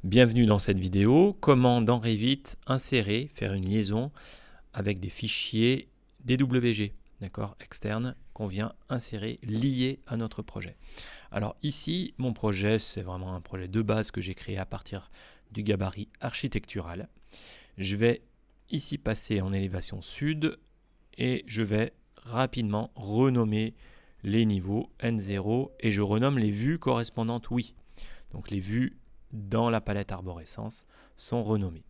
Bienvenue dans cette vidéo, comment dans Revit insérer, faire une liaison avec des fichiers DWG, d'accord, externes, qu'on vient insérer, liés à notre projet. Alors ici, mon projet, c'est vraiment un projet de base que j'ai créé à partir du gabarit architectural. Je vais ici passer en élévation sud et je vais rapidement renommer les niveaux N0 et je renomme les vues correspondantes, oui. Donc les vues dans la palette arborescence sont renommées.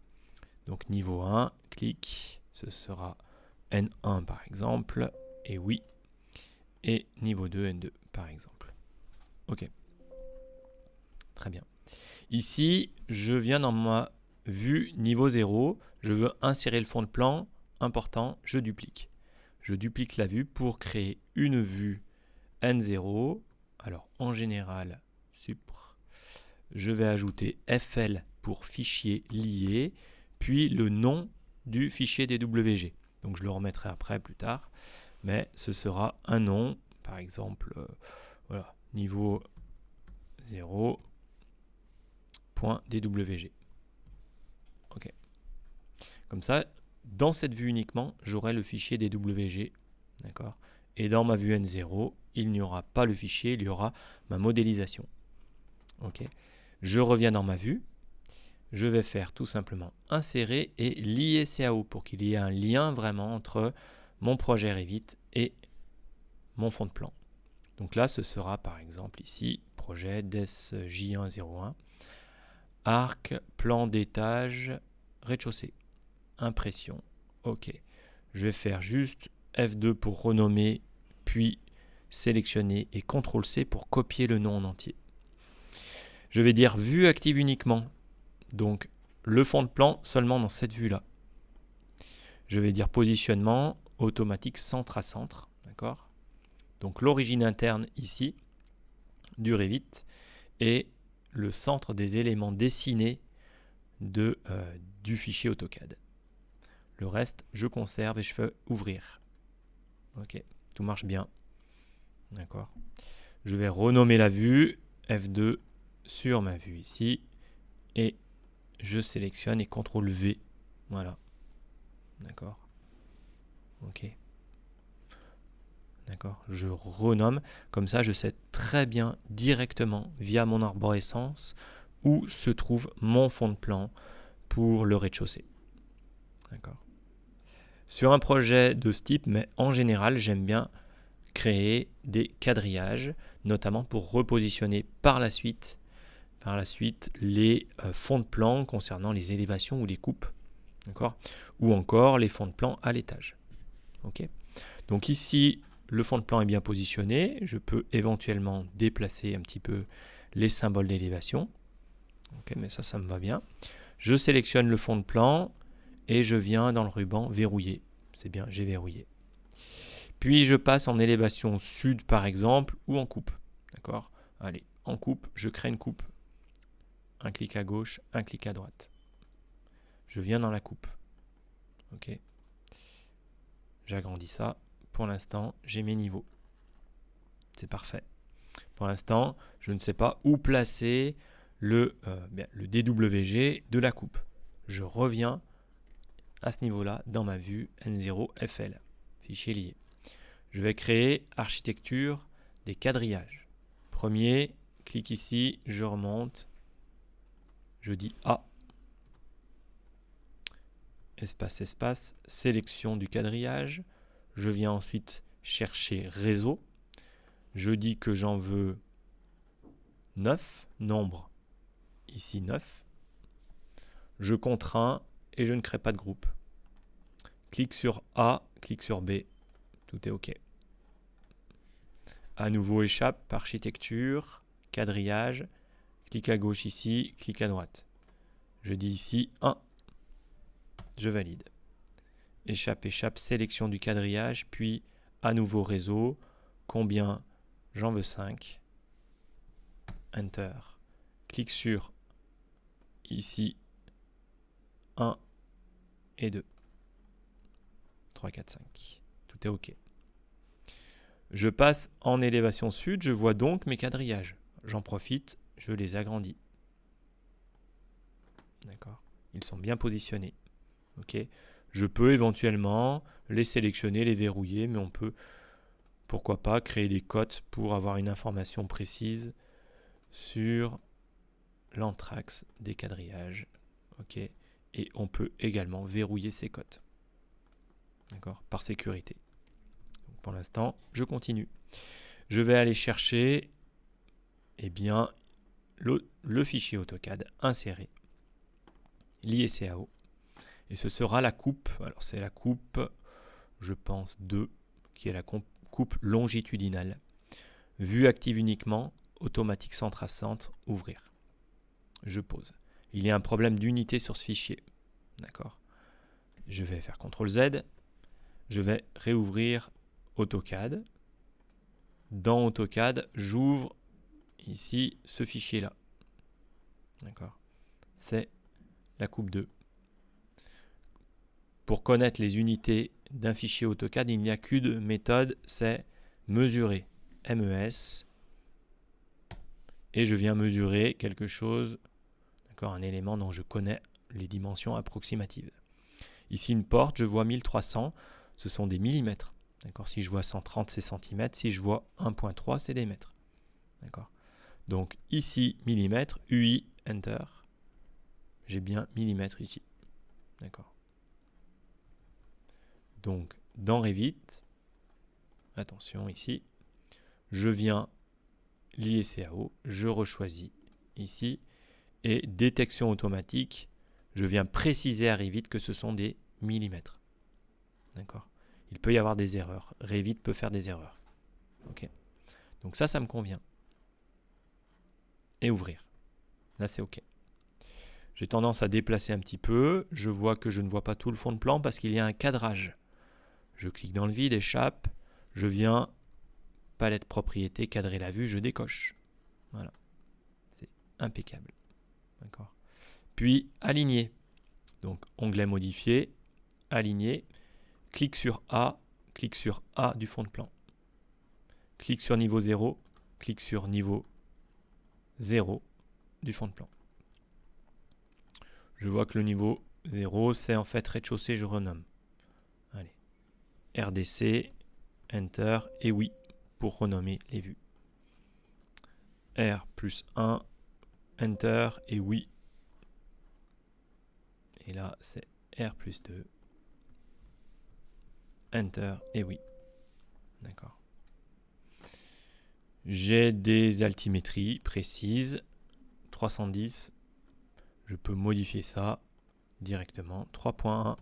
Donc niveau 1, clic, ce sera N1 par exemple, et oui. Et niveau 2, N2 par exemple. Ok. Très bien. Ici, je viens dans ma vue niveau 0, je veux insérer le fond de plan, important, je duplique. Je duplique la vue pour créer une vue N0. Alors en général, supr. Je vais ajouter FL pour fichier lié, puis le nom du fichier DWG. Donc je le remettrai après, plus tard, mais ce sera un nom, par exemple, voilà, niveau 0.dwg. Ok. Comme ça, dans cette vue uniquement, j'aurai le fichier DWG, d'accord. Et dans ma vue N0, il n'y aura pas le fichier, il y aura ma modélisation. Ok. Je reviens dans ma vue, je vais faire tout simplement insérer et lier CAO pour qu'il y ait un lien vraiment entre mon projet Revit et mon fond de plan. Donc là, ce sera par exemple ici, projet DESJ101, arc, plan d'étage, rez-de-chaussée, impression. Ok, je vais faire juste F2 pour renommer, puis sélectionner et CTRL-C pour copier le nom en entier. Je vais dire vue active uniquement. Donc, le fond de plan seulement dans cette vue-là. Je vais dire positionnement automatique centre à centre. D'accord ? Donc, l'origine interne ici du Revit et le centre des éléments dessinés du fichier AutoCAD. Le reste, je conserve et je fais ouvrir. Ok, tout marche bien. D'accord ? Je vais renommer la vue, F2 sur ma vue ici, et je sélectionne et CTRL V. Voilà. D'accord. Ok. D'accord. Je renomme. Comme ça, je sais très bien directement via mon arborescence où se trouve mon fond de plan pour le rez-de-chaussée. D'accord. Sur un projet de ce type, mais en général, j'aime bien créer des quadrillages, notamment pour repositionner par la suite les fonds de plan concernant les élévations ou les coupes. D'accord ? Ou encore les fonds de plan à l'étage. Ok ? Donc ici, le fond de plan est bien positionné. Je peux éventuellement déplacer un petit peu les symboles d'élévation. Ok, mais ça me va bien. Je sélectionne le fond de plan et je viens dans le ruban verrouiller. C'est bien, j'ai verrouillé. Puis je passe en élévation sud par exemple ou en coupe. D'accord ? Allez, en coupe, je crée une coupe. Un clic à gauche, un clic à droite. Je viens dans la coupe. Ok. J'agrandis ça. Pour l'instant, j'ai mes niveaux. C'est parfait. Pour l'instant, je ne sais pas où placer le DWG de la coupe. Je reviens à ce niveau-là dans ma vue N0FL, fichier lié. Je vais créer architecture des quadrillages. Premier, clique ici, je remonte, je dis A. Espace, espace, sélection du quadrillage. Je viens ensuite chercher réseau. Je dis que j'en veux 9, nombre ici 9. Je contrains et je ne crée pas de groupe. Clique sur A, clique sur B, tout est OK. À nouveau échappe, architecture, quadrillage, clique à gauche ici, clique à droite. Je dis ici 1, je valide. Échappe, échappe, sélection du quadrillage, puis à nouveau réseau, combien j'en veux 5. Enter. Clique sur ici 1 et 2. 3, 4, 5. Tout est OK. Je passe en élévation sud, je vois donc mes quadrillages. J'en profite, je les agrandis. D'accord. Ils sont bien positionnés. Ok. Je peux éventuellement les sélectionner, les verrouiller, mais on peut, pourquoi pas, créer des cotes pour avoir une information précise sur l'anthrax des quadrillages. Ok. Et on peut également verrouiller ces cotes. D'accord. Par sécurité. Donc pour l'instant, je continue. Je vais aller chercher le fichier AutoCAD inséré, l'ISCAO. Et ce sera la coupe. Alors c'est la coupe, je pense, 2, qui est la coupe longitudinale. Vue active uniquement, automatique centre à centre, ouvrir. Je pose. Il y a un problème d'unité sur ce fichier. D'accord. Je vais faire CTRL Z. Je vais réouvrir AutoCAD. Dans AutoCAD, j'ouvre ici ce fichier-là. D'accord. C'est la coupe 2. Pour connaître les unités d'un fichier AutoCAD, il n'y a qu'une méthode, c'est mesurer. MES. Et je viens mesurer quelque chose, d'accord, un élément dont je connais les dimensions approximatives. Ici, une porte, je vois 1300, ce sont des millimètres. D'accord. Si je vois 130, c'est centimètres. Si je vois 1.3, c'est des mètres. D'accord. Donc ici, millimètres, UI, Enter. J'ai bien millimètres ici. D'accord. Donc, dans Revit, attention ici, je viens l'ISCAO, je rechoisis ici, et détection automatique, je viens préciser à Revit que ce sont des millimètres. D'accord. Il peut y avoir des erreurs. Revit peut faire des erreurs. Ok. Donc ça me convient. Et ouvrir. Là, c'est OK. J'ai tendance à déplacer un petit peu. Je vois que je ne vois pas tout le fond de plan parce qu'il y a un cadrage. Je clique dans le vide, échappe. Je viens, palette propriété, cadrer la vue, je décoche. Voilà. C'est impeccable. D'accord. Puis, aligner. Donc, onglet modifier, aligner. Clique sur A du fond de plan. Clique sur niveau 0, clique sur niveau 0 du fond de plan. Je vois que le niveau 0, c'est en fait rez-de-chaussée, je renomme. Allez. RDC, Enter, et oui, pour renommer les vues. R plus 1, Enter, et oui. Et là, c'est R plus 2, Enter, et oui. D'accord. J'ai des altimétries précises. 310, je peux modifier ça directement. 3.1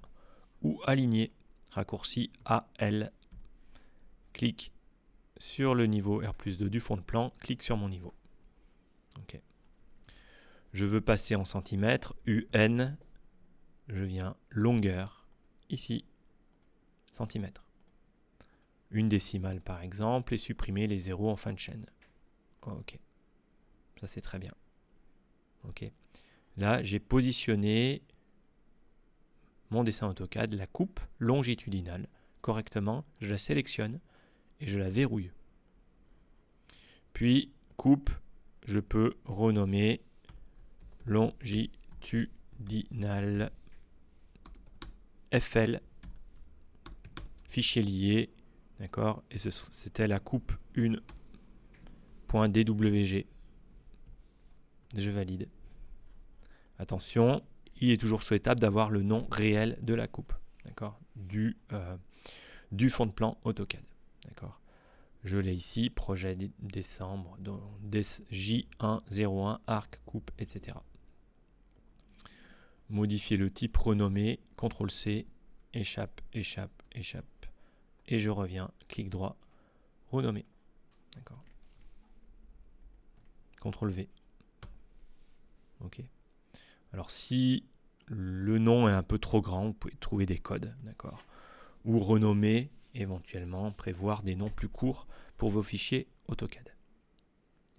ou aligner. Raccourci AL. Clique sur le niveau R plus 2 du fond de plan. Clique sur mon niveau. Ok. Je veux passer en centimètres. UN. Je viens longueur. Ici. Centimètres. Une décimale par exemple. Et supprimer les zéros en fin de chaîne. Ok. Ça c'est très bien. Ok. Là, j'ai positionné mon dessin AutoCAD, la coupe longitudinale, correctement. Je la sélectionne et je la verrouille. Puis, coupe, je peux renommer longitudinale FL, fichier lié, d'accord. Et c'était la coupe 1.dwg. Je valide. Attention, il est toujours souhaitable d'avoir le nom réel de la coupe, d'accord, du fond de plan AutoCAD, d'accord. Je l'ai ici, projet décembre, J101, arc, coupe, etc. Modifier le type renommé, CTRL-C, échappe, échappe, échappe, et je reviens, clic droit, renommer, d'accord. CTRL-V, ok. Alors si le nom est un peu trop grand, vous pouvez trouver des codes, d'accord, ou renommer, éventuellement prévoir des noms plus courts pour vos fichiers AutoCAD.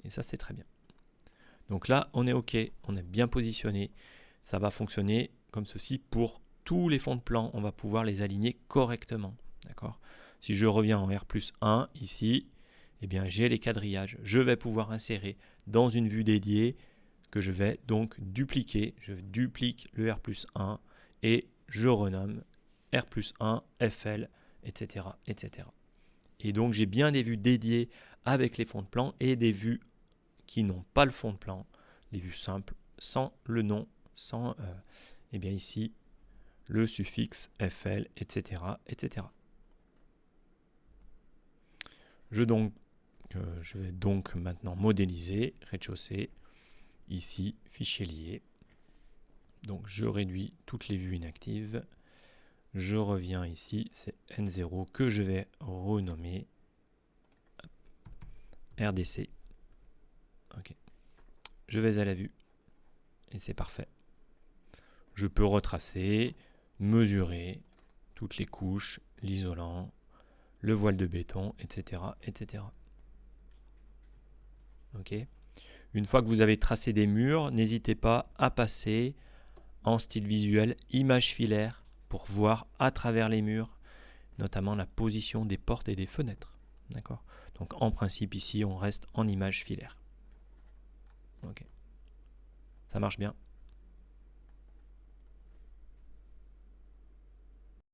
Et ça, c'est très bien. Donc là, on est OK, on est bien positionné. Ça va fonctionner comme ceci pour tous les fonds de plan. On va pouvoir les aligner correctement, d'accord. Si je reviens en R plus 1, ici, eh bien, j'ai les quadrillages. Je vais pouvoir insérer dans une vue dédiée que je vais donc dupliquer. Je duplique le R+1 et je renomme R+1, FL, etc., etc. Et donc, j'ai bien des vues dédiées avec les fonds de plan et des vues qui n'ont pas le fond de plan, les vues simples, sans le nom, sans, eh bien ici, le suffixe FL, etc., etc. Je vais donc maintenant modéliser, rez-de-chaussée, ici, fichier lié. Donc, je réduis toutes les vues inactives. Je reviens ici, c'est N0 que je vais renommer RDC. Ok. Je vais à la vue et c'est parfait. Je peux retracer, mesurer toutes les couches, l'isolant, le voile de béton, etc., etc. Ok. Une fois que vous avez tracé des murs, n'hésitez pas à passer en style visuel image filaire pour voir à travers les murs, notamment la position des portes et des fenêtres. D'accord. Donc en principe ici, on reste en image filaire. Ok. Ça marche bien.